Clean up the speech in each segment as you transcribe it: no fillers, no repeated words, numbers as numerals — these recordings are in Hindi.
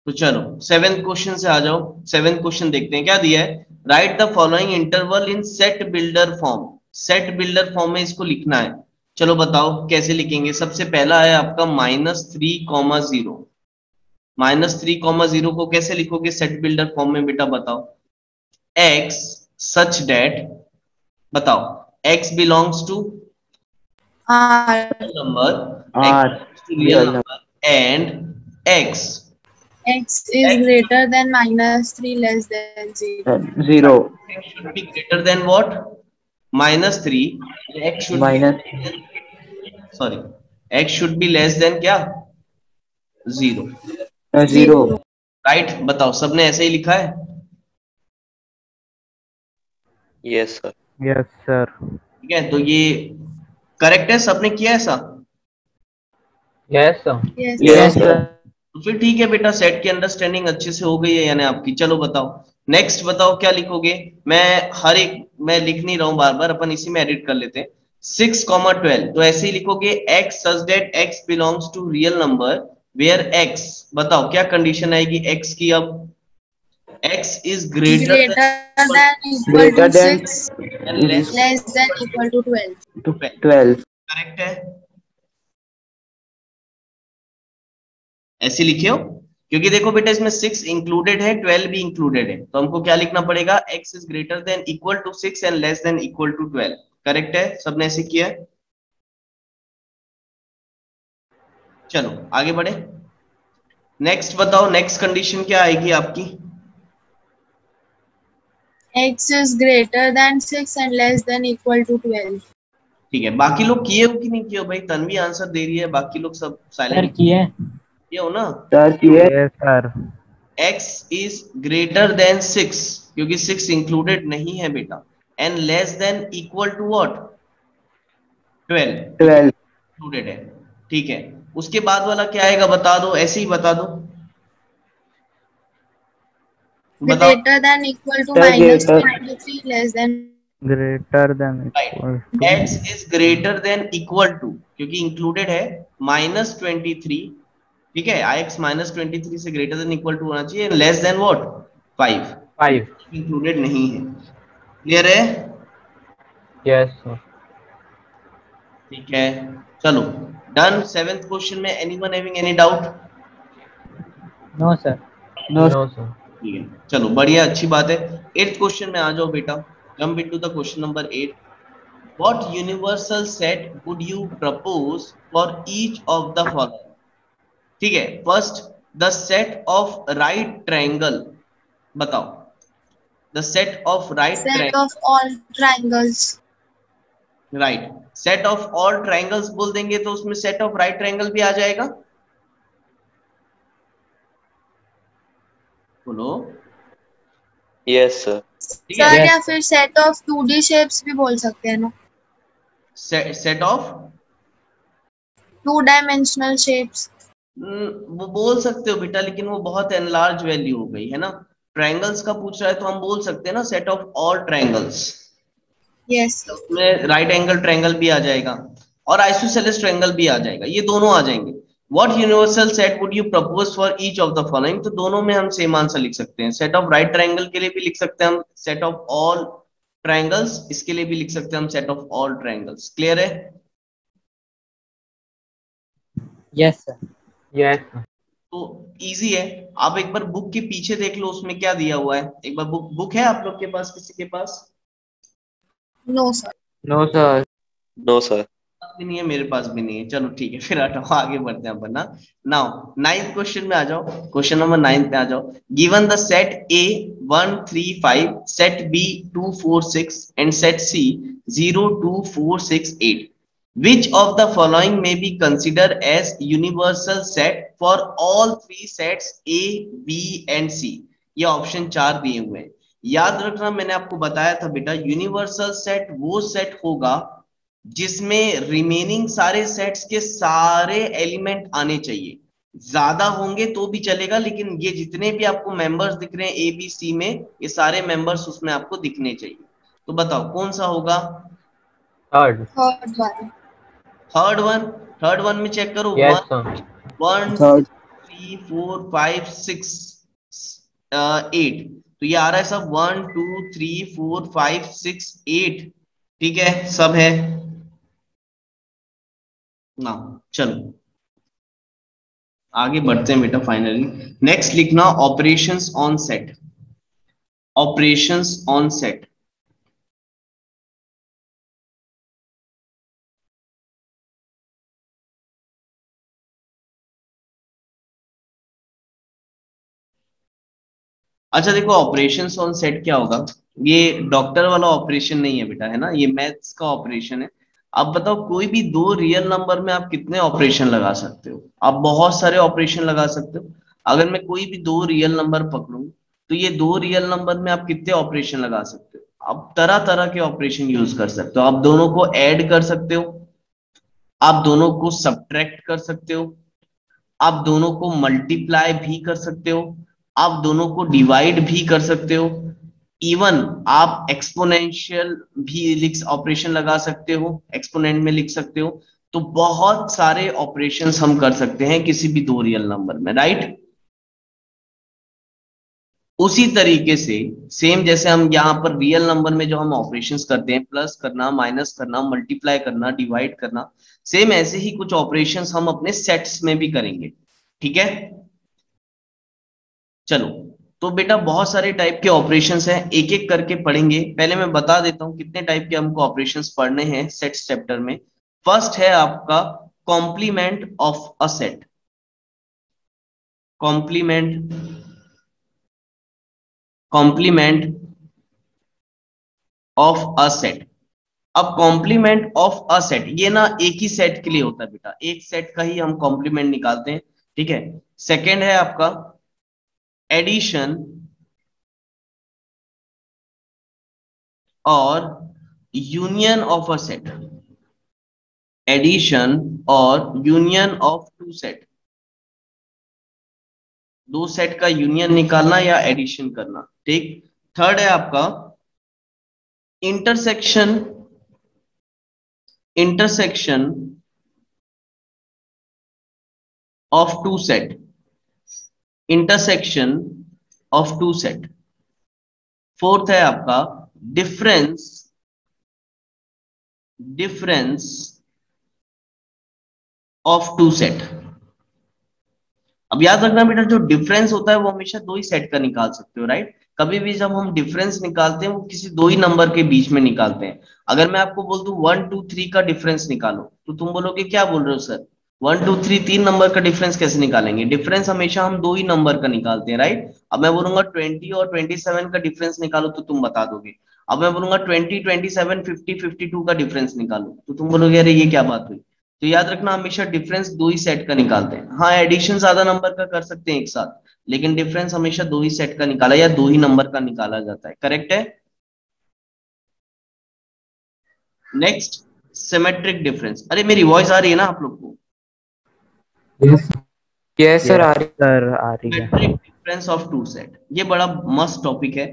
तो चलो सेवेंथ क्वेश्चन से आ जाओ। सेवेंथ क्वेश्चन देखते हैं क्या दिया है। Right the following interval in set builder form. Set builder form में इसको लिखना है। चलो बताओ कैसे लिखेंगे। सबसे पहला है आपका -3, 0। -3, 0 को कैसे लिखोगे सेट बिल्डर फॉर्म में बेटा बताओ। x such that, बताओ, x belongs to R. number, x R. belongs to real number, and X is x greater than -3 less than 0. 0. x should be greater than what? -3, x should be Minus sorry, x should be less than क्या? 0। 0. राइट, बताओ सबने ऐसे ही लिखा है। Yes sir. Yes, sir. ठीक है, तो ये करेक्ट है, सबने किया ऐसा। Yes sir. Yes. Yes, sir. तो फिर ठीक है बेटा, सेट की अंडरस्टैंडिंग अच्छे से हो गई है यानी आपकी। चलो बताओ नेक्स्ट, बताओ क्या लिखोगे। मैं लिख नहीं रहा हूं बार बार, अपन इसी में एडिट कर लेते हैं। 6, 12, तो ऐसे ही लिखोगे x such that x belongs to real number where x, बताओ क्या कंडीशन आएगी x की। अब x is Greater greater than equal Greater to than 6 and less less than equal to 12. 12. Correct है, ऐसे लिखे हो। क्योंकि देखो बेटा इसमें 6 इंक्लूडेड है, 12 भी इंक्लूडेड है, तो हमको क्या लिखना पड़ेगा, x is greater than equal to 6 and less than equal to 12। Correct है, सबने ऐसे किया है। चलो आगे बढ़े। नेक्स्ट बताओ, नेक्स्ट कंडीशन क्या आएगी आपकी। X is greater than 6 and less than equal to 12. ठीक है, बाकी लोग किए हो कि नहीं किए हो भाई। तन्वी आंसर दे रही है, बाकी लोग सब साइलेंट किए। किए हो ना। Sir, yes. Yes, sir. x is greater than 6, क्योंकि 6 इंक्लूडेड नहीं है बेटा, and less than equal to what, 12 12. Included है। ठीक है, उसके बाद वाला क्या आएगा बता दो, ऐसे ही बता दो, बताओ। Greater than equal to Sir, minus greater. 23 less than. Greater than equal to. x is greater than equal to, क्योंकि इंक्लूडेड है, -23। ठीक है, ix -23 से ग्रेटर देन इक्वल टू होना चाहिए, लेस देन व्हाट, 5 इंक्लूडेड नहीं है। क्लियर है। Yes sir. ठीक है, चलो डन। सेवेंथ क्वेश्चन में anyone having any doubt. No sir. No. No sir. ठीक है, चलो बढ़िया, अच्छी बात है। एट्थ क्वेश्चन में आ जाओ बेटा। Jump into the question number 8। What universal set would you propose for each of the following. ठीक है, first the set of right triangle, बताओ the set of right Set triangle. of all triangles. Right, set of all triangles बोल देंगे तो उसमें सेट ऑफ राइट ट्रायंगल भी आ जाएगा। बोलो। Yes sir. ठीक है, सर या फिर set of 2D shapes भी बोल सकते हैं ना, सेट ऑफ 2 dimensional shapes. वो बोल सकते हो बेटा, लेकिन वो बहुत एनलार्ज वैल्यू हो गई है ना। ट्रायंगल्स का पूछ रहा है तो हम बोल सकते हैं ना set of all triangles. Yes. उसमें राइट एंगल ट्रायंगल भी आ जाएगा और आइसोसेलेस ट्रायंगल भी आ जाएगा, ये दोनों आ जाएंगे। What universal set would you propose for each of the following, तो दोनों में हम सेम आंसर लिख सकते हैं। सेट ऑफ राइट ट्रायंगल के लिए भी लिख सकते हैं हम सेट ऑफ ऑल ट्रायंगल्स, इसके लिए भी लिख सकते हैं हम set of all triangles. Clear है। Yes sir. यस। तो इजी है, आप एक बार बुक के पीछे देख लो उसमें क्या दिया हुआ है। एक बार बुक है आप लोग के पास, किसी के पास। No sir. No sir. No sir. भी नहीं है, मेरे पास भी नहीं है। चलो ठीक है, फिर हटाओ, आगे बढ़ते हैं अपन ना। नाउ नाइन्थ क्वेश्चन में आ जाओ, क्वेश्चन नंबर 9 में आ जाओ। Given the set A 1 3 5, set B 2 4 6 and set C 0 2 4 6 8, which of the following may be considered as universal set for all three sets A B and C। ये ऑप्शन 4 दिए हुए हैं। याद रखना, मैंने आपको बताया था बेटा, यूनिवर्सल सेट वो सेट होगा जिसमें रिमेनिंग सारे सेट्स के सारे एलिमेंट आने चाहिए। ज्यादा होंगे तो भी चलेगा, लेकिन ये जितने भी आपको मेंबर्स दिख रहे हैं ए बी सी में, ये सारे मेंबर्स उसमें आपको दिखने चाहिए। तो बताओ कौन सा होगा। Third. Third one. Third one में चेक करो। Yes sir. 1 Third. 3 3 4 5 6 8, तो ये आ रहा है सब 1 2 3 4 5 6 8, ठीक है सब है ना। चलो आगे बढ़ते हैं बेटा। फाइनली नेक्स्ट लिखना operations on set, operations on set. अच्छा देखो ऑपरेशंस ऑन सेट क्या होगा, ये डॉक्टर वाला ऑपरेशन नहीं है बेटा, है ना, ये मैथ्स का ऑपरेशन है। अब बताओ कोई भी दो रियल नंबर में आप कितने ऑपरेशन लगा सकते हो? आप बहुत सारे ऑपरेशन लगा सकते हो। अगर मैं कोई भी दो रियल नंबर पकड़ूं तो ये दो रियल नंबर में आप कितने ऑपरेशन लगा सकते हो? आप तरह तरह के ऑपरेशन यूज कर सकते हो। आप दोनों को ऐड कर सकते हो, आप दोनों को सब्ट्रैक्ट कर सकते हो, आप दोनों को मल्टीप्लाई भी कर सकते हो, आप दोनों को डिवाइड भी कर सकते हो, इवन आप एक्सपोनेंशियल भी लिख ऑपरेशन लगा सकते हो, एक्सपोनेंट में लिख सकते हो। तो बहुत सारे ऑपरेशंस हम कर सकते हैं किसी भी दो रियल नंबर में, राइट। उसी तरीके से सेम जैसे हम यहाँ पर रियल नंबर में जो हम ऑपरेशंस करते हैं, प्लस करना, माइनस करना, मल्टीप्लाई करना, डिवाइड करना, सेम ऐसे ही कुछ ऑपरेशंस हम अपने सेट्स में भी करेंगे, ठीक है। चलो तो बेटा बहुत सारे टाइप के ऑपरेशंस हैं, एक एक करके पढ़ेंगे। पहले मैं बता देता हूं कितने टाइप के हमको ऑपरेशंस पढ़ने हैं सेट्स चैप्टर में। फर्स्ट है आपका complement of a set, complement, complement of a set. अब कॉम्प्लीमेंट ऑफ अ सेट ये ना एक ही सेट के लिए होता है बेटा, एक सेट का ही हम कॉम्प्लीमेंट निकालते हैं, ठीक है। सेकेंड है आपका एडिशन और union of a set, addition और यूनियन ऑफ टू सेट, दो सेट का यूनियन निकालना या एडिशन करना, ठीक। थर्ड है आपका intersection, intersection of two set, intersection of two set. Fourth है आपका difference, difference of two set. अब याद रखना बेटा जो डिफरेंस होता है वो हमेशा दो ही सेट का निकाल सकते हो, राइट। कभी भी जब हम डिफरेंस निकालते हैं वो किसी दो ही नंबर के बीच में निकालते हैं। अगर मैं आपको बोल दूं 1 2 3 का डिफरेंस निकालो तो तुम बोलोगे क्या बोल रहे हो सर, 1 2 3 तीन नंबर का डिफरेंस कैसे निकालेंगे? डिफरेंस हमेशा हम दो ही नंबर का निकालते हैं, राइट। अब मैं बोलूंगा 20 और 27 का डिफरेंस निकालो तो तुम बता दोगे। अब मैं बोलूंगा 20 27 50 52 का डिफरेंस निकालो तो तुम बोलोगे अरे ये क्या बात हुई। तो याद रखना हमेशा डिफरेंस दो ही सेट का निकालते हैं। हाँ एडिशन ज्यादा नंबर का कर सकते हैं एक साथ, लेकिन डिफरेंस हमेशा दो ही सेट का निकाला या दो ही नंबर का निकाला जाता है, करेक्ट है। Next symmetric difference. अरे मेरी वॉइस आ रही है ना आप लोग को? यस सर आ रही। सर आ रही है। Symmetric difference of two set, ये बड़ा मस्त टॉपिक है,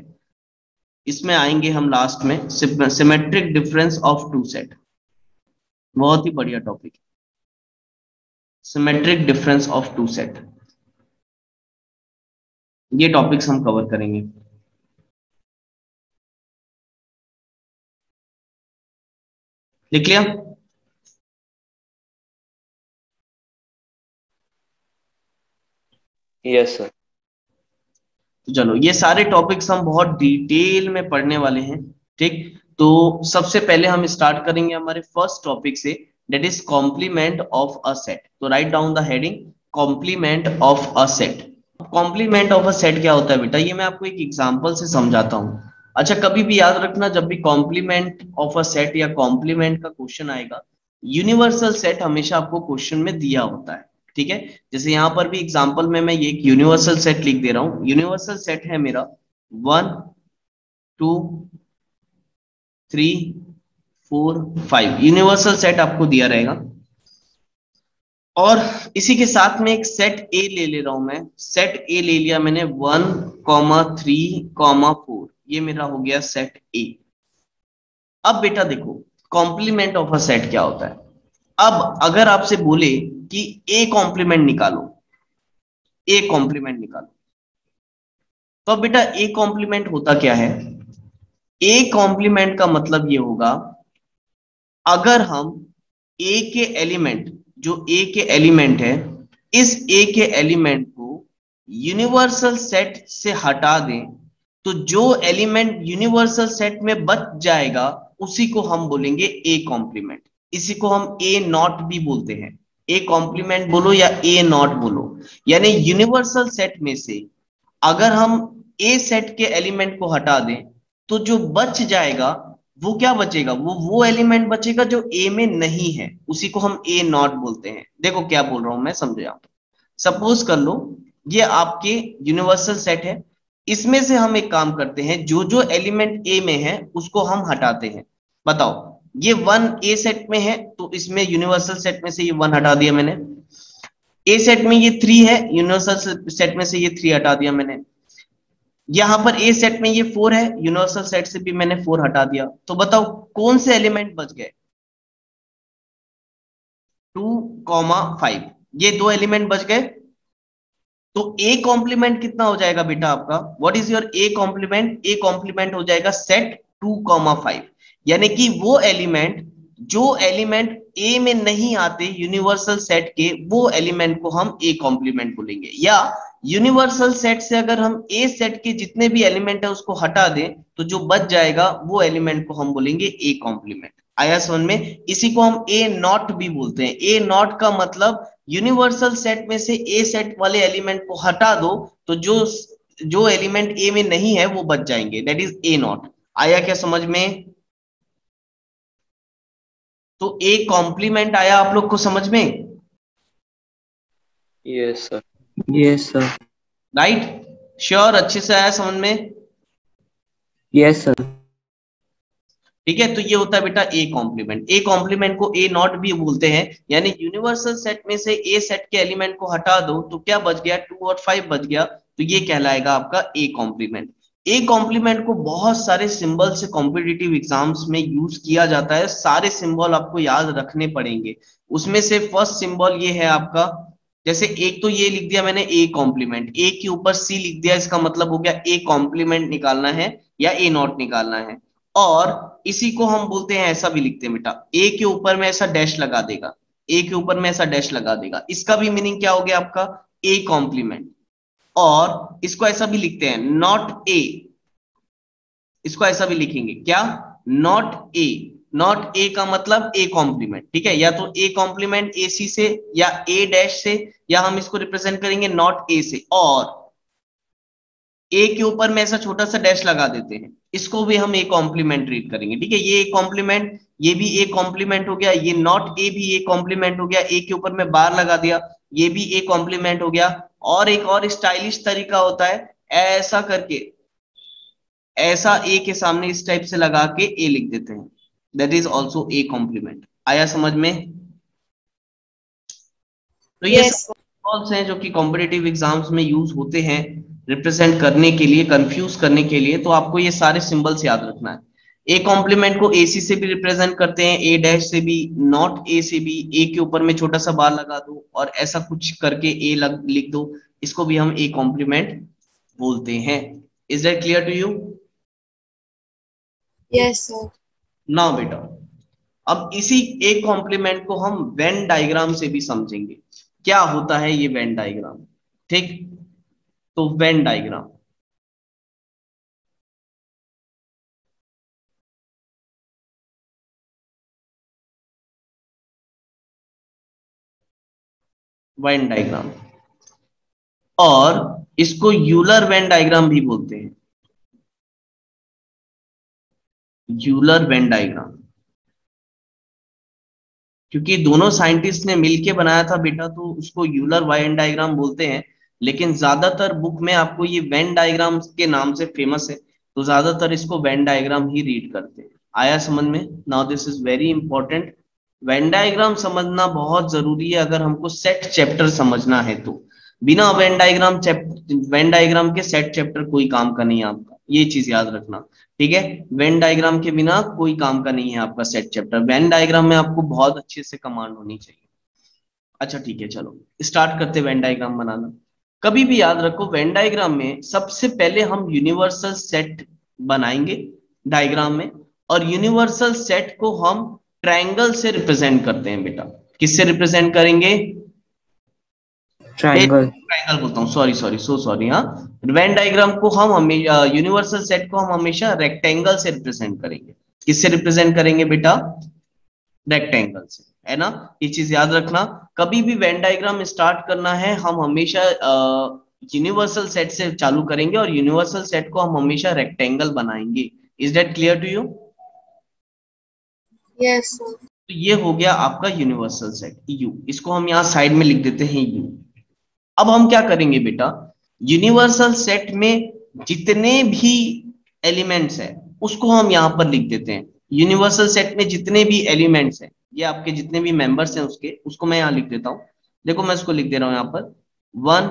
इसमें आएंगे हम लास्ट में। Symmetric difference of two set बहुत ही बढ़िया टॉपिक है, symmetric difference of two set. ये टॉपिक्स हम कवर करेंगे। लिख लिया? Yes sir. तो चलो ये सारे टॉपिक्स हम बहुत डिटेल में पढ़ने वाले हैं, ठीक। तो सबसे पहले हम स्टार्ट करेंगे हमारे फर्स्ट टॉपिक से, that is complement of a set. तो write down the heading complement of a set. Complement of a set क्या होता है बेटा, ये मैं आपको एक एग्जांपल से समझाता हूँ। अच्छा कभी भी याद रखना जब भी कॉम्प्लीमेंट ऑफ अ सेट या कॉम्प्लीमेंट का क्वेश्चन आएगा, यूनिवर्सल सेट हमेशा आपको क्वेश्चन में दिया होता है, ठीक है। जैसे यहाँ पर भी एग्जांपल में मैं ये एक यूनिवर्सल सेट लिख दे रहा हूँ। यूनिवर्सल सेट है मेरा 1 2 3 4 5, यूनिवर्सल सेट आपको दिया रहेगा। और इसी के साथ में एक सेट ए ले ले रहा हूं मैं, सेट ए ले लिया मैंने 1 3 4, ये मेरा हो गया सेट ए। अब बेटा देखो कॉम्प्लीमेंट ऑफ अ सेट क्या होता है। अब अगर आपसे बोले कि ए कॉम्प्लीमेंट निकालो, ए कॉम्प्लीमेंट निकालो। तो अब बेटा ए कॉम्प्लीमेंट होता क्या है? ए कॉम्प्लीमेंट का मतलब ये होगा, अगर हम ए के एलिमेंट, जो ए के एलिमेंट है, इस ए के एलिमेंट को यूनिवर्सल सेट से हटा दें, तो जो एलिमेंट यूनिवर्सल सेट में बच जाएगा उसी को हम बोलेंगे ए कॉम्प्लीमेंट। इसी को हम ए नॉट भी बोलते हैं। ए कॉम्प्लीमेंट बोलो या ए नॉट बोलो, यानी यूनिवर्सल सेट में से अगर हम ए सेट के एलिमेंट को हटा दें तो जो बच जाएगा वो क्या बचेगा? वो एलिमेंट बचेगा जो ए में नहीं है, उसी को हम ए नॉट बोलते हैं। देखो क्या बोल रहा हूं मैं, समझो। सपोज कर लो ये आपके यूनिवर्सल सेट है, इसमें से हम एक काम करते हैं, जो जो एलिमेंट ए में है उसको हम हटाते हैं। बताओ, ये 1 ए सेट में है तो इसमें यूनिवर्सल सेट में से ये 1 हटा दिया मैंने। ए सेट में ये 3 है, यूनिवर्सल सेट में से ये 3 हटा दिया मैंने। यहां पर ए सेट में ये 4 है, यूनिवर्सल सेट से भी मैंने 4 हटा दिया। तो बताओ कौन से एलिमेंट बच गए? 2,5, ये 2 एलिमेंट बच गए। तो ए कॉम्प्लीमेंट कितना हो जाएगा बेटा आपका? What is your A complement? A complement हो जाएगा सेट 2,5, यानी कि वो एलिमेंट, जो एलिमेंट ए में नहीं आते यूनिवर्सल सेट के, वो एलिमेंट को हम ए कॉम्प्लीमेंट बोलेंगे। या यूनिवर्सल सेट से अगर हम ए सेट के जितने भी एलिमेंट है उसको हटा दें तो जो बच जाएगा वो एलिमेंट को हम बोलेंगे ए कॉम्प्लीमेंट। आया समझ में? इसी को हम ए नॉट भी बोलते हैं। ए नॉट का मतलब यूनिवर्सल सेट में से ए सेट वाले एलिमेंट को हटा दो तो जो एलिमेंट ए में नहीं है वो बच जाएंगे, दैट इज ए नॉट। आया क्या समझ में? तो ए कॉम्प्लीमेंट आया आप लोग को समझ में? Yes sir. Yes sir. Right? Sure? अच्छे से आया समझ में? Yes sir. ठीक है, तो ये होता है बेटा ए कॉम्प्लीमेंट। ए कॉम्प्लीमेंट को ए नॉट भी बोलते हैं, यानी यूनिवर्सल सेट में से ए सेट के एलिमेंट को हटा दो तो क्या बच गया? 2 और 5 बच गया, तो ये कहलाएगा आपका ए कॉम्प्लीमेंट। ए कॉम्प्लीमेंट को बहुत सारे सिंबल से कॉम्पिटिटिव एग्जाम्स में यूज किया जाता है। सारे सिंबल आपको याद रखने पड़ेंगे। उसमें से फर्स्ट सिंबल ये है आपका, जैसे एक तो ये लिख दिया मैंने ए कॉम्प्लीमेंट, ए के ऊपर सी लिख दिया, इसका मतलब हो गया ए कॉम्प्लीमेंट निकालना है या ए नॉट निकालना है। और इसी को हम बोलते हैं, ऐसा भी लिखते हैं बेटा, ए के ऊपर में ऐसा डैश लगा देगा, ए के ऊपर में ऐसा डैश लगा देगा, इसका भी मीनिंग क्या हो गया आपका? A complement. और इसको ऐसा भी लिखते हैं नॉट ए, इसको ऐसा भी लिखेंगे क्या? Not a. नॉट ए का मतलब ए कॉम्प्लीमेंट, ठीक है? या तो ए कॉम्प्लीमेंट ए सी से या ए डैश से, या हम इसको रिप्रेजेंट करेंगे नॉट ए से। और ए के ऊपर में ऐसा छोटा सा डैश लगा देते हैं, इसको भी हम ए कॉम्प्लीमेंट रीड करेंगे, ठीक है? ये ए कॉम्प्लीमेंट, ये भी ए कॉम्प्लीमेंट हो गया, ये नॉट ए भी ए कॉम्प्लीमेंट हो गया, ए के ऊपर में बार लगा दिया, ये भी ए कॉम्प्लीमेंट हो गया। और एक और स्टाइलिश तरीका होता है, ऐसा करके, ऐसा ए के सामने इस टाइप से लगा के ए लिख देते हैं, that is also A complement. आया समझ में? तो ये सिंबल्स हैं जो कि कॉम्पिटिटिव एग्जाम्स में यूज होते हैं रिप्रेजेंट करने के लिए, कंफ्यूज करने के लिए। तो आपको ये सारे सिंबल्स याद रखना है। ए कॉम्प्लीमेंट को एसी से भी रिप्रेजेंट करते हैं, ए डैश से भी, नॉट ए से भी। ए के ऊपर में छोटा सा बार लगा दो और ऐसा कुछ करके ए लिख दो, इसको भी हम ए कॉम्प्लीमेंट बोलते हैं। Is that clear to you? Yes, sir. Now बेटा, अब इसी ए कॉम्प्लीमेंट को हम वेन डायग्राम से भी समझेंगे। क्या होता है ये वेन डायग्राम? ठीक, तो वेन डायग्राम, वेन डायग्राम, और इसको यूलर वेन डायग्राम भी बोलते हैं। यूलर वेन डायग्राम, क्योंकि दोनों साइंटिस्ट ने मिलके बनाया था बेटा, तो उसको यूलर वेन डायग्राम बोलते हैं। लेकिन ज्यादातर बुक में आपको ये वेन डायग्राम के नाम से फेमस है, तो ज्यादातर इसको वेन डायग्राम ही रीड करते हैं। आया समझ में? Now this is very important. Venn diagram समझना बहुत जरूरी है अगर हमको सेट चैप्टर समझना है तो। बिना वेन डायग्राम के सेट चैप्टर कोई काम का नहीं है आपका, ये चीज याद रखना, ठीक है? वेन डायग्राम के बिना कोई काम का नहीं है आपका सेट चैप्टर। वेन डायग्राम में आपको बहुत अच्छे से कमांड होनी चाहिए। अच्छा ठीक है, चलो स्टार्ट करते वेन डायग्राम बनाना। कभी भी याद रखो वेन डायग्राम में सबसे पहले हम यूनिवर्सल सेट बनाएंगे डायग्राम में, और यूनिवर्सल सेट को हम ट्रायंगल से रिप्रेजेंट करते हैं बेटा। किससे रिप्रेजेंट करेंगे? ट्रायंगल। ट्रायंगल बोलता हूँ, सॉरी सॉरी सो सॉरी। हाँ, वेन डायग्राम को हम हमेशा, यूनिवर्सल सेट को हम हमेशा रेक्टेंगल से रिप्रेजेंट करेंगे। किससे रिप्रेजेंट करेंगे बेटा? रेक्टेंगल से, है ना। ये चीज याद रखना, कभी भी वेन डायग्राम स्टार्ट करना है हम हमेशा यूनिवर्सल सेट से चालू करेंगे, और यूनिवर्सल सेट को हम हमेशा रेक्टेंगल बनाएंगे। Is that clear to you? Yes, sir. तो ये हो गया आपका यूनिवर्सल सेट यू, इसको हम यहाँ साइड में लिख देते हैं यू। अब हम क्या करेंगे बेटा, यूनिवर्सल सेट में जितने भी एलिमेंट्स हैं उसको हम यहाँ पर लिख देते हैं। यूनिवर्सल सेट में जितने भी एलिमेंट्स हैं, ये आपके जितने भी मेंबर्स हैं उसको मैं यहाँ लिख देता हूँ। देखो मैं इसको लिख दे रहा हूँ यहाँ पर 1,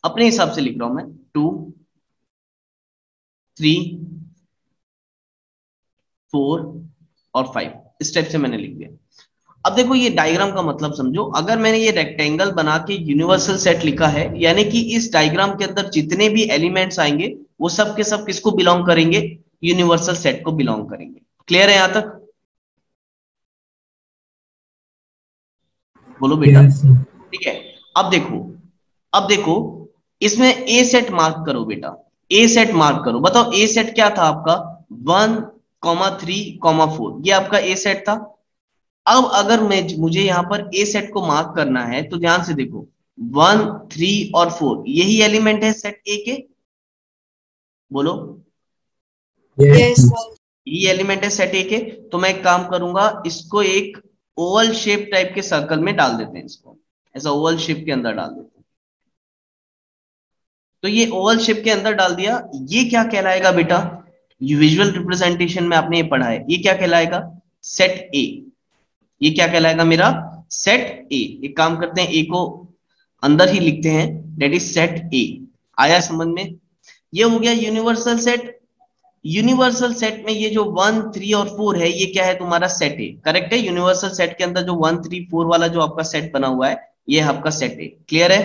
अपने हिसाब से लिख रहा हूं मैं, 2, 3, 4 और 5, इस टाइप से मैंने लिख दिया। अब देखो ये डायग्राम का मतलब समझो, अगर मैंने ये रेक्टेंगल बना के यूनिवर्सल सेट लिखा है, यानी कि इस डायग्राम के अंदर जितने भी एलिमेंट्स आएंगे वो सब के सब किसको बिलोंग करेंगे? यूनिवर्सल सेट को बिलोंग करेंगे। क्लियर है यहां तक? बोलो बेटा। ठीक है, अब देखो इसमें ए सेट मार्क करो बेटा, ए सेट मार्क करो। बताओ ए सेट क्या था आपका? 1, 3, 4, ये आपका ए सेट था। अब अगर मुझे यहाँ पर ए सेट को मार्क करना है तो ध्यान से देखो, 1, 3 और 4 यही एलिमेंट है सेट ए के। बोलो Yes, sir. ये एलिमेंट है सेट ए के। तो मैं एक काम करूंगा, इसको एक ओवल शेप टाइप के सर्कल में डाल देते हैं, इसको ऐसा ओवल शेप के अंदर डाल देते हैं। तो ये ओवल शेप के अंदर डाल दिया, ये क्या कहलाएगा बेटा? विजुअल रिप्रेजेंटेशन में आपने ये पढ़ा है, ये क्या कहलाएगा? सेट ए। ये क्या कहलाएगा मेरा? सेट ए। एक काम करते हैं, ए को अंदर ही लिखते हैं, दैट इज सेट ए। आया समझ में? ये हो गया यूनिवर्सल सेट। यूनिवर्सल सेट में ये जो 1, 3 और 4 है, ये क्या है? तुम्हारा सेट ए। करेक्ट है? यूनिवर्सल सेट के अंदर जो 1, 3, 4 वाला जो आपका सेट बना हुआ है, ये है आपका सेट ए। क्लियर है?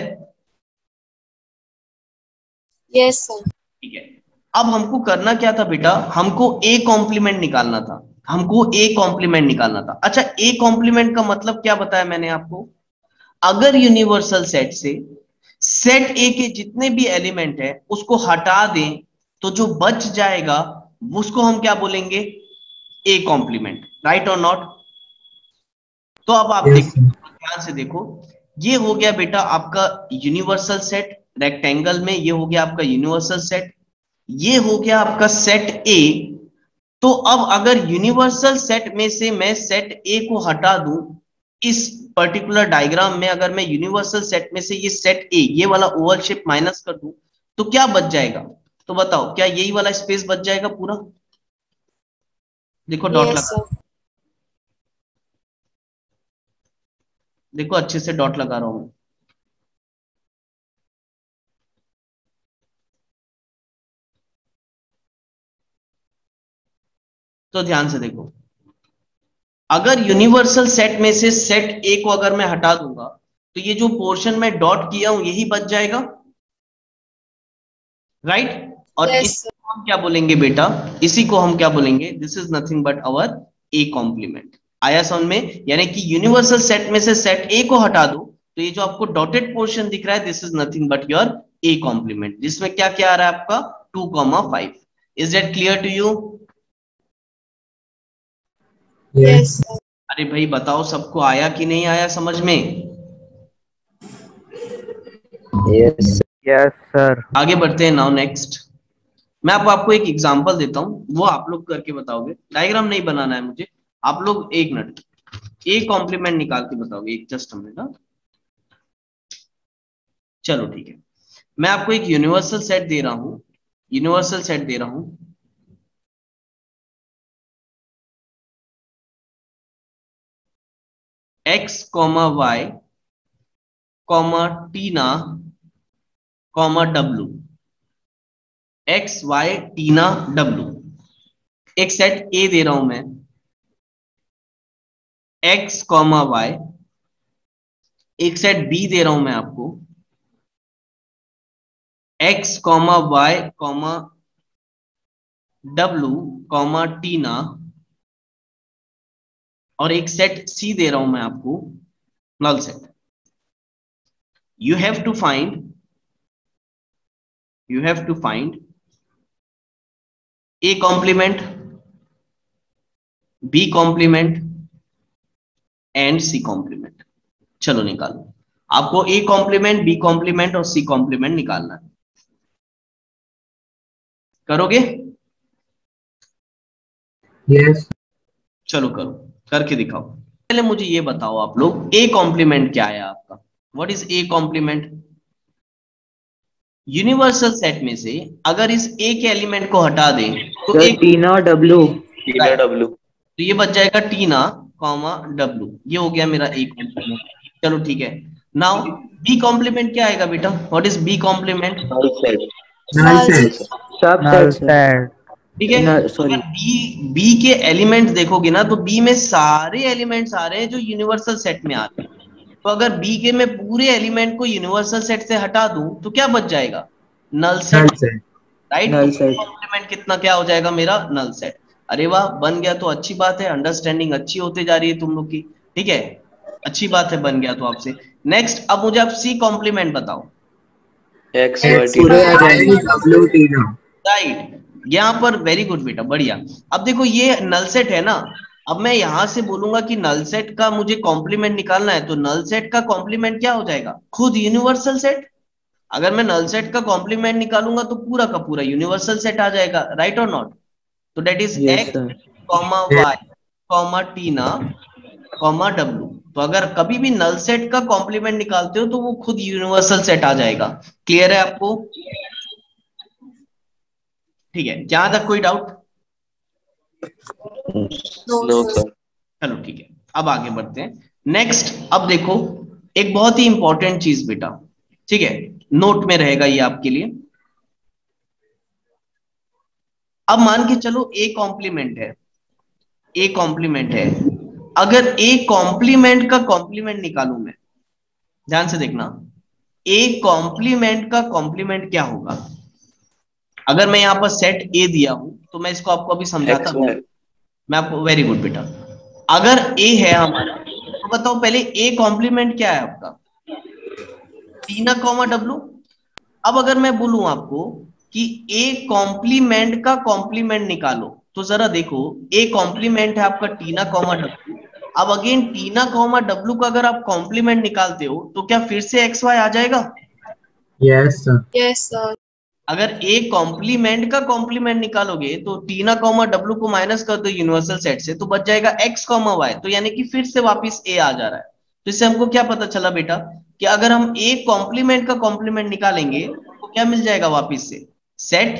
Yes, sir. ठीक है, अब हमको करना क्या था बेटा? हमको ए कॉम्प्लीमेंट निकालना था, हमको ए कॉम्प्लीमेंट निकालना था। अच्छा, ए कॉम्प्लीमेंट का मतलब क्या बताया मैंने आपको? अगर यूनिवर्सल सेट से सेट ए के जितने भी एलिमेंट है उसको हटा दें तो जो बच जाएगा उसको हम क्या बोलेंगे? A complement. राइट और नॉट? तो अब आप देखो, ध्यान से देखो, ये हो गया बेटा आपका यूनिवर्सल सेट रेक्टेंगल में, ये हो गया आपका यूनिवर्सल सेट, ये हो गया आपका सेट ए। तो अब अगर यूनिवर्सल सेट में से मैं सेट ए को हटा दूं इस पर्टिकुलर डायग्राम में, अगर मैं यूनिवर्सल सेट में से ये सेट ए, ये वाला ओवल शेप माइनस कर दूं, तो क्या बच जाएगा? तो बताओ, क्या यही वाला स्पेस बच जाएगा पूरा? देखो डॉट Yes, लगा, sir. देखो अच्छे से डॉट लगा रहा हूं। तो ध्यान से देखो, अगर यूनिवर्सल सेट में से सेट ए को अगर मैं हटा दूंगा तो ये जो पोर्शन में डॉट किया हूं यही बच जाएगा। राइट? और Yes, इसको हम क्या बोलेंगे बेटा? इसी को हम क्या बोलेंगे? This is nothing but our A complement. आया समझ में? यानी कि यूनिवर्सल सेट में से सेट ए को हटा दो तो ये जो आपको डॉटेड पोर्शन दिख रहा है, this is nothing but your A complement, जिसमें क्या क्या आ रहा है आपका? 2, 5। Is that clear to you? Yes, sir. अरे भाई बताओ, सबको आया कि नहीं आया समझ में? Yes. Yes, sir. आगे बढ़ते हैं। नाउ नेक्स्ट मैं आपको एक एग्जांपल देता हूं, वो आप लोग करके बताओगे। डायग्राम नहीं बनाना है मुझे, आप लोग 1 मिनट ए कॉम्प्लीमेंट निकाल के बताओगे। एक जस्ट मिनट ना, चलो ठीक है। मैं आपको एक यूनिवर्सल सेट दे रहा हूं, यूनिवर्सल सेट दे रहा हूं। x, y, Tina, w, x, y, Tina, w। एक सेट ए दे रहा हूं मैं, x, y। एक सेट बी दे रहा हूं मैं आपको, x comma y comma w comma Tina और एक सेट C दे रहा हूं मैं आपको, null set. You have to find A complement, B complement and C complement. चलो निकालो, आपको A कॉम्प्लीमेंट, B कॉम्प्लीमेंट और C कॉम्प्लीमेंट निकालना है। करोगे? यस। चलो करो, करके दिखाओ। पहले मुझे ये बताओ आप लोग, A कॉम्प्लीमेंट क्या है आपका? What is A complement? Universal set में से अगर इस A के एलिमेंट को हटा दें तो एक टीना डब्लू। तो ये बच जाएगा टीना कॉमा डब्लू। ये हो गया मेरा A कॉम्प्लीमेंट। चलो ठीक है। नाउ B कॉम्प्लीमेंट क्या आएगा बेटा? What is B complement? ठीक है। अगर B के एलिमेंट देखोगे ना तो B में सारे एलिमेंट्स आ रहे हैं जो यूनिवर्सल सेट में आते हैं। तो अगर B के मैं पूरे एलिमेंट को यूनिवर्सल सेट से हटा दूं तो क्या बच जाएगा? Null set, right. कॉम्प्लीमेंट कितना क्या हो जाएगा मेरा? Null set. अरे वाह, बन गया तो अच्छी बात है, अंडरस्टैंडिंग अच्छी होती जा रही है तुम लोग की। ठीक है, अच्छी बात है, बन गया तो आपसे। नेक्स्ट, अब मुझे आप C कॉम्प्लीमेंट बताओ। राइट, यहाँ पर वेरी गुड बेटा, बढ़िया। अब देखो ये नल सेट है ना, अब मैं यहां से बोलूंगा कि नल सेट का मुझे कॉम्प्लीमेंट निकालना है तो नल सेट का कॉम्प्लीमेंट क्या हो जाएगा? खुद यूनिवर्सल सेट। अगर मैं नल सेट का कॉम्प्लीमेंट निकालूंगा तो पूरा का पूरा यूनिवर्सल सेट आ जाएगा, राइट और नॉट? तो that is x comma y comma Tina comma w। तो अगर कभी भी नल सेट का कॉम्प्लीमेंट निकालते हो तो वो खुद यूनिवर्सल सेट आ जाएगा। क्लियर है आपको? ठीक है, जहां तक कोई डाउट? No, sir. चलो ठीक है, अब आगे बढ़ते हैं। नेक्स्ट, अब देखो एक बहुत ही इंपॉर्टेंट चीज बेटा, ठीक है, नोट में रहेगा ये आपके लिए। अब मान के चलो A कॉम्प्लीमेंट है, A कॉम्प्लीमेंट है। अगर A कॉम्प्लीमेंट का कॉम्प्लीमेंट निकालूं मैं, ध्यान से देखना, A कॉम्प्लीमेंट का कॉम्प्लीमेंट क्या होगा? अगर मैं यहां पर सेट A दिया हूं तो मैं इसको आपको अभी समझाता हूं। मैं आपको, वेरी गुड बेटा, अगर A है हमारा तो बताओ पहले A कॉम्प्लीमेंट क्या है आपका? टीना कॉमा W। अब अगर मैं बोलूं आपको कि A कॉम्प्लीमेंट का कॉम्प्लीमेंट निकालो तो जरा देखो, A कॉम्प्लीमेंट है आपका टीना कॉमा W। अब अगेन टीना कॉमा W का अगर आप कॉम्प्लीमेंट निकालते हो तो क्या फिर से XY आ जाएगा? Yes sir. Yes, sir. अगर A कॉम्प्लीमेंट का कॉम्प्लीमेंट निकालोगे तो टीना कॉमा W को माइनस कर दो यूनिवर्सल सेट से तो बच जाएगा X कॉमा Y। तो यानी कि फिर से वापस A आ जा रहा है। तो इससे हमको क्या पता चला बेटा कि अगर हम A कॉम्प्लीमेंट का कॉम्प्लीमेंट निकालेंगे तो क्या मिल जाएगा वापस से? सेट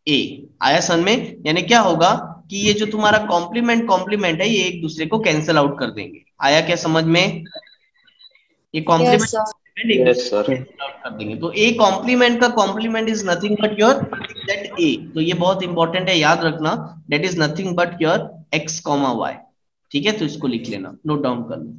A आया समझ में? यानी क्या होगा कि ये जो तुम्हारा कॉम्प्लीमेंट है ये एक दूसरे को कैंसिल आउट कर देंगे। आया क्या समझ में? ये कॉम्प्लीमेंट Yes, sir. कर देंगे। तो A कॉम्प्लीमेंट का complement is nothing but your set A। तो ये बहुत इंपॉर्टेंट है, याद रखना, that is nothing but your X comma Y। ठीक है, तो इसको लिख लेना, नोट डाउन कर लो।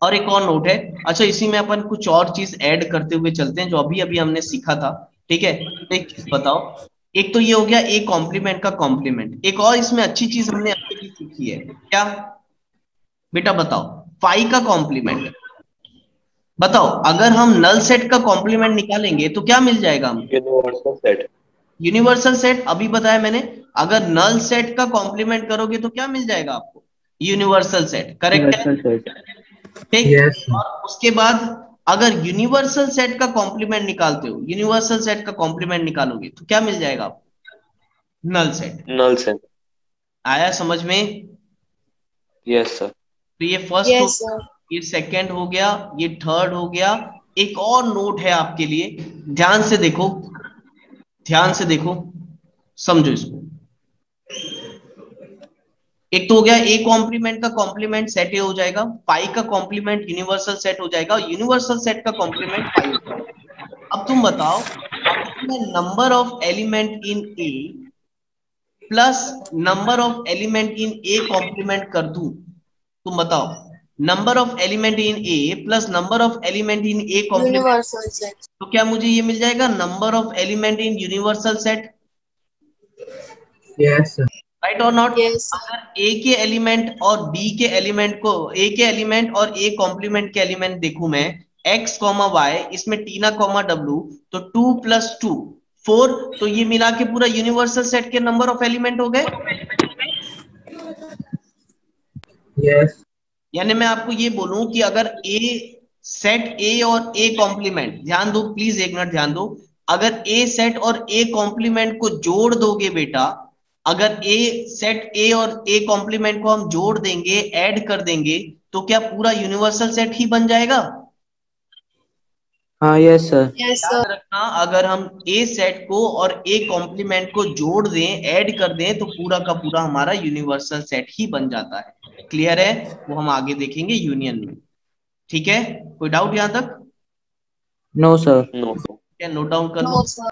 और एक और नोट है, अच्छा इसी में अपन कुछ और चीज ऐड करते हुए चलते हैं जो अभी अभी हमने सीखा था। ठीक है, तो एक चीज बताओ, एक तो ये हो गया A कॉम्प्लीमेंट का कॉम्प्लीमेंट। एक और इसमें अच्छी चीज हमने अभी भी सीखी है, क्या बेटा बताओ? फाई का कॉम्प्लीमेंट। बताओ अगर हम नल सेट का कॉम्प्लीमेंट निकालेंगे तो क्या मिल जाएगा हम? Universal set. यूनिवर्सल सेट, अभी बताया मैंने, अगर नल सेट का कॉम्प्लीमेंट करोगे तो क्या मिल जाएगा आपको? Universal set. करेक्ट है? ठीक। और उसके बाद अगर यूनिवर्सल सेट का कॉम्प्लीमेंट निकालते हो, यूनिवर्सल सेट का कॉम्प्लीमेंट निकालोगे तो क्या मिल जाएगा आपको? Null set. आया समझ में? Yes sir. तो ये फर्स्ट Yes, sir. ये सेकंड हो गया, ये थर्ड हो गया। एक और नोट है आपके लिए, ध्यान से देखो, ध्यान से देखो, समझो इसको। एक तो हो गया A कॉम्प्लीमेंट का कॉम्प्लीमेंट सेट A हो जाएगा, पाई का कॉम्प्लीमेंट यूनिवर्सल सेट हो जाएगा, यूनिवर्सल सेट का कॉम्प्लीमेंट पाई हो जाएगा। अब तुम बताओ, अगर मैं number of element in A plus number of element in A complement कर दूं, तुम बताओ number of element in A plus number of element in A complement, Universal set. तो क्या मुझे ये मिल जाएगा number of element in universal set, Yes, sir. Right और नॉट? Yes. अगर ए के एलिमेंट और बी के एलिमेंट को, ए के एलिमेंट और ए कॉम्प्लीमेंट के एलिमेंट देखूं मैं x कॉमा वाई, इसमें टीना कॉमा डब्ल्यू, तो 2 + 2 4, तो ये मिला के पूरा यूनिवर्सल सेट के नंबर ऑफ एलिमेंट हो गए। Yes. यानी मैं आपको ये बोलूं कि अगर ए सेट ए और ए कॉम्प्लीमेंट, ध्यान दो प्लीज, एक मिनट ध्यान दो, अगर ए सेट और ए कॉम्प्लीमेंट को जोड़ दोगे बेटा, अगर ए सेट ए और ए कॉम्प्लीमेंट को हम जोड़ देंगे, ऐड कर देंगे, तो क्या पूरा यूनिवर्सल सेट ही बन जाएगा? हाँ यस सर। Yes, याद sir. रखना, अगर हम ए सेट को और ए कॉम्प्लीमेंट को जोड़ दें, ऐड कर दें, तो पूरा का पूरा हमारा यूनिवर्सल सेट ही बन जाता है। क्लियर है? वो हम आगे देखेंगे यूनियन में। ठीक है, कोई डाउट यहां तक? No sir. नो। क्या नोट डाउन कर लो। No, sir.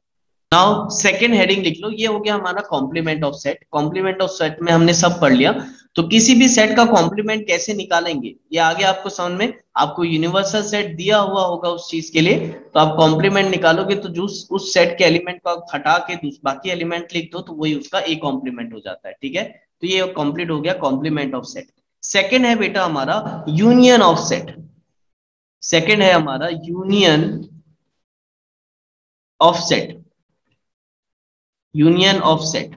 Now second heading लिख लो, ये हो गया हमारा complement of set. Complement of set में हमने सब पढ़ लिया, तो किसी भी सेट का कॉम्प्लीमेंट कैसे निकालेंगे ये आगे आपको समझ में, आपको यूनिवर्सल सेट दिया हुआ होगा उस चीज के लिए, तो आप कॉम्प्लीमेंट निकालोगे तो जो उस सेट के एलिमेंट को हटा के बाकी एलिमेंट लिख दो, तो वही उसका ए कॉम्प्लीमेंट हो जाता है। ठीक है, तो ये कंप्लीट हो गया कॉम्प्लीमेंट ऑफ सेट। सेकेंड है बेटा हमारा यूनियन ऑफ सेट। सेकेंड है हमारा union of set. Union of set,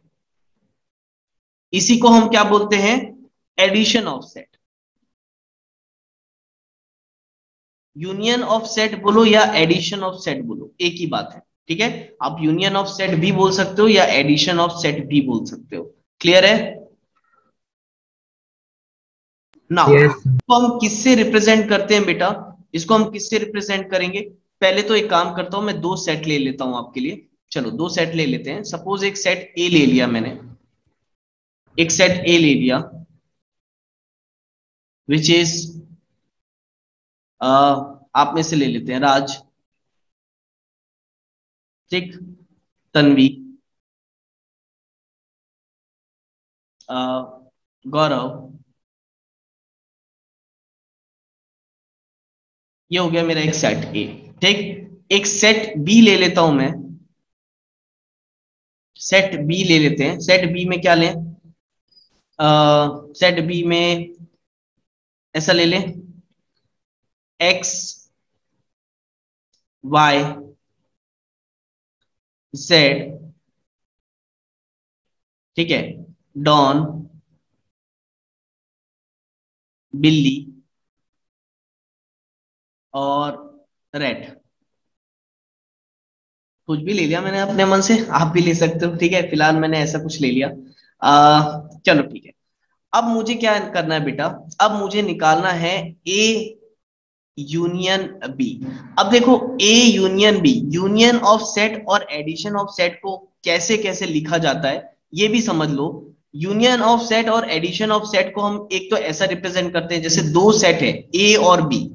इसी को हम क्या बोलते हैं? Addition of set. Union of set बोलो या एडिशन ऑफ सेट बोलो, एक ही बात है। ठीक है, आप यूनियन ऑफ सेट भी बोल सकते हो या एडिशन ऑफ सेट भी बोल सकते हो। क्लियर है? Now Yes. इसको हम किससे रिप्रेजेंट करते हैं बेटा? इसको हम किससे रिप्रेजेंट करेंगे? पहले तो एक काम करता हूं, मैं दो सेट ले लेता हूं आपके लिए। चलो दो सेट ले लेते हैं। सपोज एक सेट ए ले लिया मैंने, एक सेट ए ले लिया विच इज, आप में से ले लेते हैं राज, ठीक, तन्वी, गौरव, ये हो गया मेरा एक सेट ए। ठीक, एक सेट बी ले लेता हूं मैं, सेट बी ले लेते हैं। सेट बी में क्या लें? सेट बी में ऐसा ले लें, एक्स वाई जेड, ठीक है, डॉन, बिल्ली और रेड। कुछ भी ले लिया मैंने अपने मन से, आप भी ले सकते हो। ठीक है, फिलहाल मैंने ऐसा कुछ ले लिया। चलो ठीक है, अब मुझे क्या करना है बेटा? अब मुझे निकालना है ए यूनियन बी। अब देखो A union B, union of set और एडिशन ऑफ सेट को कैसे कैसे लिखा जाता है ये भी समझ लो। यूनियन ऑफ सेट और एडिशन ऑफ सेट को हम एक तो ऐसा रिप्रेजेंट करते हैं, जैसे दो सेट है ए और बी,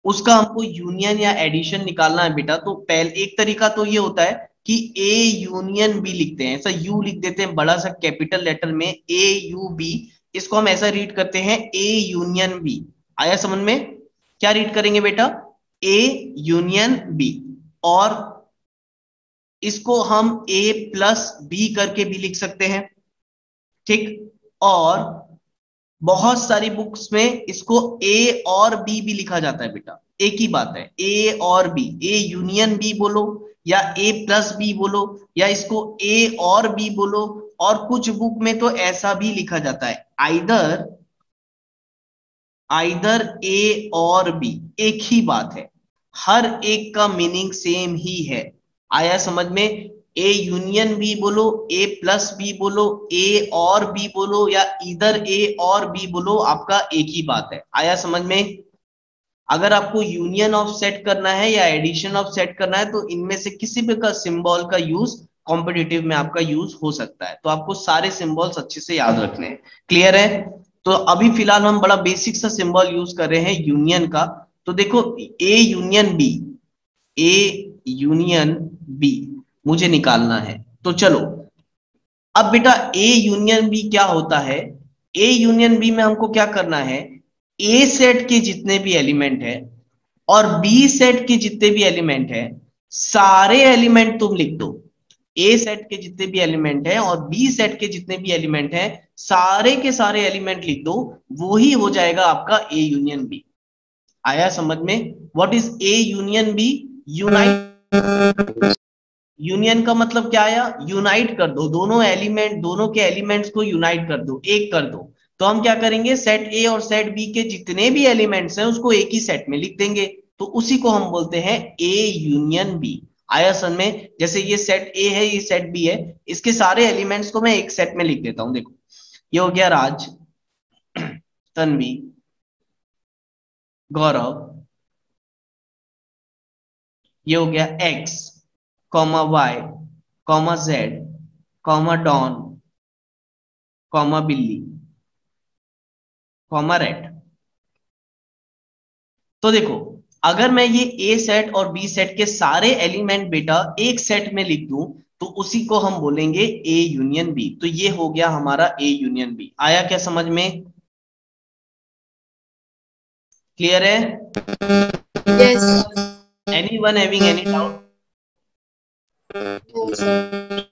उसका हमको यूनियन या एडिशन निकालना है बेटा। तो पहले एक तरीका तो ये होता है कि ए यूनियन बी लिखते हैं, ऐसा यू लिख देते हैं बड़ा सा कैपिटल लेटर में, ए यू बी, इसको हम ऐसा रीड करते हैं ए यूनियन बी। आया समझ में? क्या रीड करेंगे बेटा? A union B. और इसको हम ए प्लस बी करके भी लिख सकते हैं, ठीक। और बहुत सारी बुक्स में इसको ए और बी भी लिखा जाता है बेटा, एक ही बात है, ए और बी, ए यूनियन बी बोलो या ए प्लस बी बोलो या इसको ए और बी बोलो। और कुछ बुक में तो ऐसा भी लिखा जाता है, आइदर ए और बी, एक ही बात है, हर एक का मीनिंग सेम ही है। आया समझ में? ए यूनियन बी बोलो, ए प्लस बी बोलो, ए और बी बोलो या इधर ए और बी बोलो, आपका एक ही बात है। आया समझ में? अगर आपको यूनियन ऑफ सेट करना है या एडिशन ऑफ सेट करना है तो इनमें से किसी भी का सिंबल का यूज कॉम्पिटिटिव में आपका यूज हो सकता है, तो आपको सारे सिंबल्स अच्छे से याद रखने हैं। क्लियर है? तो अभी फिलहाल हम बड़ा बेसिक सा सिंबल यूज कर रहे हैं यूनियन का। तो देखो A union B, A union B मुझे निकालना है। तो चलो अब बेटा ए यूनियन बी क्या होता है? ए यूनियन बी में हमको क्या करना है? ए सेट के जितने भी एलिमेंट है और बी सेट के जितने भी एलिमेंट है, सारे एलिमेंट तुम लिख दो। ए सेट के जितने भी एलिमेंट है और बी सेट के जितने भी एलिमेंट है, सारे के सारे एलिमेंट लिख दो, वो ही हो जाएगा आपका ए यूनियन बी। आया समझ में? What is A union B? Unite. Union का मतलब क्या आया? यूनाइट कर दो, दोनों एलिमेंट, दोनों के एलिमेंट्स को यूनाइट कर दो, एक कर दो। तो हम क्या करेंगे, सेट ए और सेट बी के जितने भी एलिमेंट्स हैं उसको एक ही सेट में लिख देंगे, तो उसी को हम बोलते हैं ए यूनियन बी। आया समझ में? जैसे ये सेट ए है, ये सेट बी है, इसके सारे एलिमेंट्स को मैं एक सेट में लिख देता हूं। देखो ये हो गया राज, तन्वी, गौरव, ये हो गया X comma Y comma Z comma Don comma बिल्ली कॉमा रेड। तो देखो अगर मैं ये ए सेट और बी सेट के सारे एलिमेंट बेटा एक सेट में लिख दूं तो उसी को हम बोलेंगे ए यूनियन बी। तो ये हो गया हमारा ए यूनियन बी। आया क्या समझ में? क्लियर है? Yes. Anyone having any doubt? No, sir.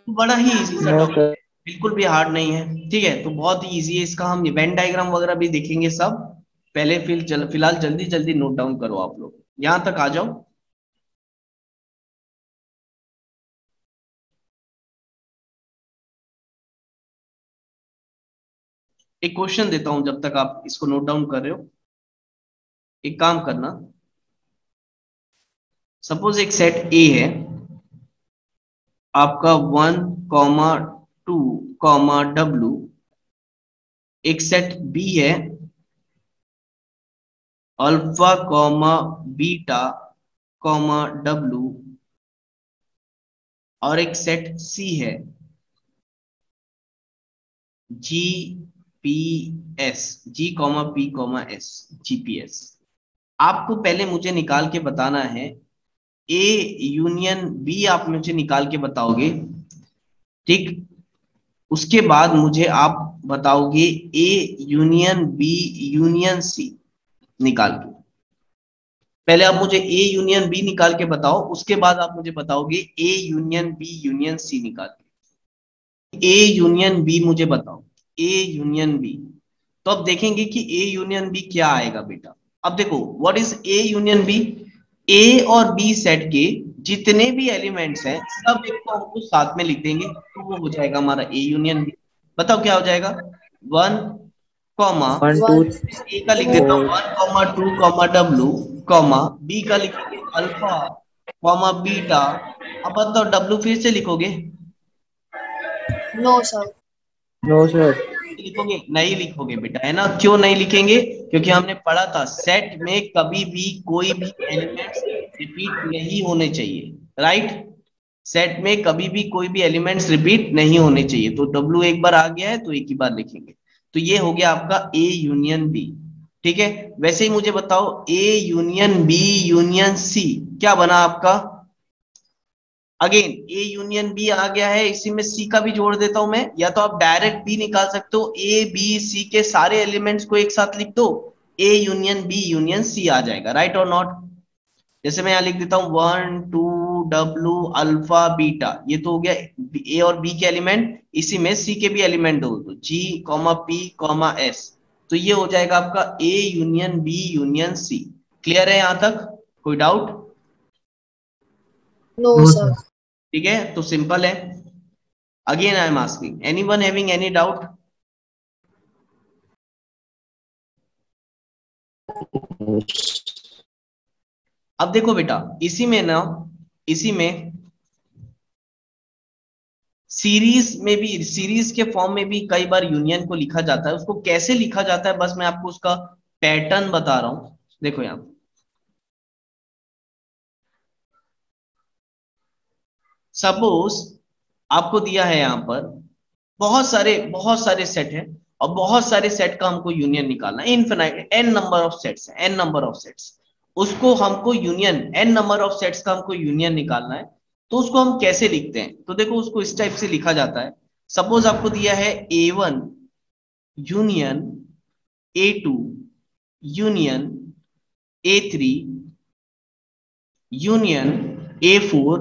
बड़ा ही इजी सा No, टॉपिक sir. है, बिल्कुल भी हार्ड नहीं है। ठीक है, तो बहुत ही इजी है। इसका हम वेन डायग्राम वगैरह भी देखेंगे सब। पहले फिलहाल जल्दी जल्दी नोट डाउन करो आप लोग, यहां तक आ जाओ। एक क्वेश्चन देता हूं जब तक आप इसको नोट डाउन कर रहे हो। एक काम करना, सपोज एक सेट ए है आपका 1,2,W, एक सेट बी है अल्फा बीटा W, और एक सेट सी है GPS, GPS। आपको पहले मुझे निकाल के बताना है ए यूनियन बी, आप मुझे निकाल के बताओगे, ठीक। उसके बाद मुझे आप बताओगे A union B union C निकाल के। पहले आप मुझे ए यूनियन बी निकाल के बताओ, उसके बाद आप मुझे बताओगे A union B union C निकाल के। ए यूनियन बी मुझे बताओ, ए यूनियन बी। तो अब देखेंगे कि ए यूनियन बी क्या आएगा बेटा। अब देखो what is A union B? A और बी सेट के जितने भी एलिमेंट्स हैं सब एक को हमको साथ में लिख देंगे, तो वो हो जाएगा हमारा ए यूनियन बी। बताओ क्या हो जाएगा? 1, 1, 2, ए का लिख देता हूँ 1,2,W, बी का लिखेंगे अल्फा बीटा। अब बताओ डब्ल्यू फिर से लिखोगे? No, sir. No, sir. लिखोगे? नहीं लिखोगे बेटा, है ना। क्यों नहीं लिखेंगे? क्योंकि हमने पढ़ा था सेट में कभी भी कोई भी एलिमेंट्स रिपीट नहीं होने चाहिए, राइट। सेट में कभी भी कोई भी एलिमेंट्स रिपीट नहीं होने चाहिए। तो W एक बार आ गया है तो एक ही बार लिखेंगे। तो ये हो गया आपका ए यूनियन बी, ठीक है। वैसे ही मुझे बताओ A union B union C क्या बना आपका? अगेन ए यूनियन बी आ गया है, इसी में सी का भी जोड़ देता हूं मैं, या तो आप डायरेक्ट बी निकाल सकते हो, ए बी सी के सारे एलिमेंट्स को एक साथ लिख दो, A union B union C आ जाएगा, राइट और नॉट। जैसे मैं यहां लिख देता हूं 1,2W अल्फा बीटा, ये तो हो गया ए और बी के एलिमेंट, इसी में सी के भी एलिमेंट दो, तो G, P, S। तो ये हो जाएगा आपका A union B union C. Clear है यहां तक? कोई डाउट? No, sir. ठीक है, तो सिंपल है। Again I am asking anyone having any doubt? अब देखो बेटा, इसी में सीरीज के फॉर्म में भी कई बार यूनियन को लिखा जाता है। उसको कैसे लिखा जाता है बस मैं आपको उसका पैटर्न बता रहा हूं। देखो यहां सपोज आपको दिया है यहां पर बहुत सारे सेट हैं और बहुत सारे सेट का हमको यूनियन निकालना है। Infinite n number of sets है, n नंबर ऑफ सेट्स, उसको हमको union n number of sets का हमको यूनियन निकालना है। तो उसको हम कैसे लिखते हैं? तो देखो उसको इस टाइप से लिखा जाता है। सपोज आपको दिया है A1 union A2 union A3 union A4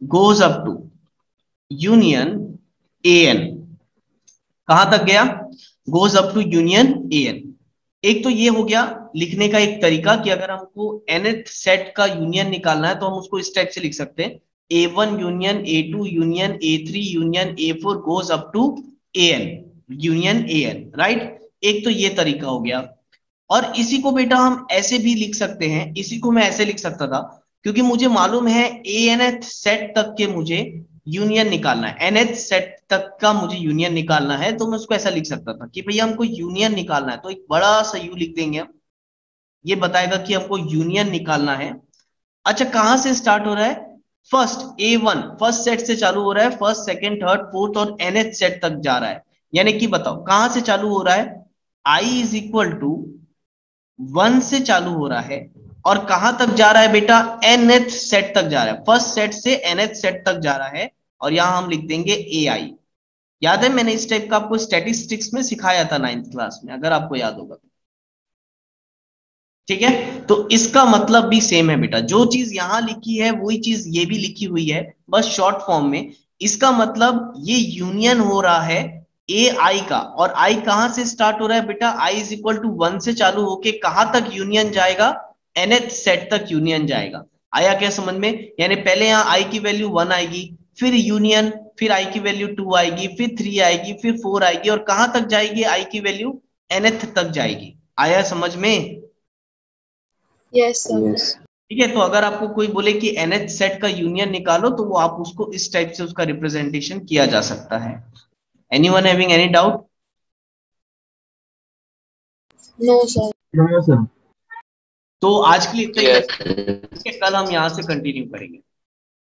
goes up to union AN। कहां तक गया? goes up to union AN। एक तो ये हो गया लिखने का एक तरीका कि अगर हमको nth सेट का यूनियन निकालना है तो हम उसको इस टाइप से लिख सकते हैं, A1 union A2 union A3 union A4 goes up to AN union AN, right. एक तो ये तरीका हो गया। और इसी को बेटा हम ऐसे भी लिख सकते हैं, इसी को मैं ऐसे लिख सकता था क्योंकि मुझे मालूम है ANth सेट तक के मुझे यूनियन निकालना है, nth सेट तक का मुझे यूनियन निकालना है, तो मैं उसको ऐसा लिख सकता था कि भैया हमको यूनियन निकालना है, तो एक बड़ा सा यू लिख देंगे हम, ये बताएगा कि हमको यूनियन निकालना है। अच्छा, कहां से स्टार्ट हो रहा है? फर्स्ट A1 फर्स्ट सेट से चालू हो रहा है, फर्स्ट सेकंड थर्ड फोर्थ और nth सेट तक जा रहा है। यानी कि बताओ कहां से चालू हो रहा है? I इज इक्वल टू 1 से चालू हो रहा है और कहां तक जा रहा है बेटा? nth सेट तक जा रहा है, फर्स्ट सेट से nth सेट तक जा रहा है। और यहां हम लिख देंगे AI। याद है मैंने इस टाइप का आपको स्टैटिस्टिक्स में सिखाया था 9th क्लास में, अगर आपको याद होगा। ठीक है, तो इसका मतलब भी सेम है बेटा, जो चीज यहां लिखी है वही चीज ये भी लिखी हुई है, बस शॉर्ट फॉर्म में। इसका मतलब ये यूनियन हो रहा है AI का, और I कहां से स्टार्ट हो रहा है बेटा? I इज इक्वल टू 1 से चालू होके कहां तक यूनियन जाएगा? nth सेट तक यूनियन जाएगा। आया क्या समझ में? यानी पहले यहाँ I की वैल्यू 1 आएगी, फिर यूनियन, फिर I की वैल्यू 2 आएगी, फिर 3 आएगी, फिर 4 आएगी, और कहां तक जाएगी? I की वैल्यू nth तक जाएगी। आया समझ में? Yes, sir. Yes. ठीक है, तो अगर आपको कोई बोले कि nth सेट का यूनियन निकालो तो वो आप उसको इस टाइप से उसका रिप्रेजेंटेशन किया जा सकता है। Anyone having any doubt? No, sir. No, sir. तो आज के लिए इतना ही Yes. ठीक है, कल हम यहाँ से कंटिन्यू करेंगे।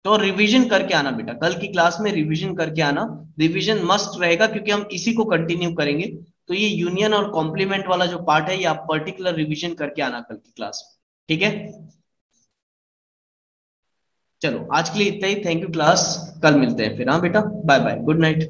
तो रिवीजन करके आना बेटा, कल की क्लास में रिवीजन करके आना, रिवीजन मस्ट रहेगा क्योंकि हम इसी को कंटिन्यू करेंगे। तो ये यूनियन और कॉम्प्लीमेंट वाला जो पार्ट है ये आप पर्टिकुलर रिवीजन करके आना कल की क्लास में, ठीक है। चलो आज के लिए इतना ही, थैंक यू क्लास, कल मिलते हैं फिर। हाँ बेटा, बाय बाय, गुड नाइट।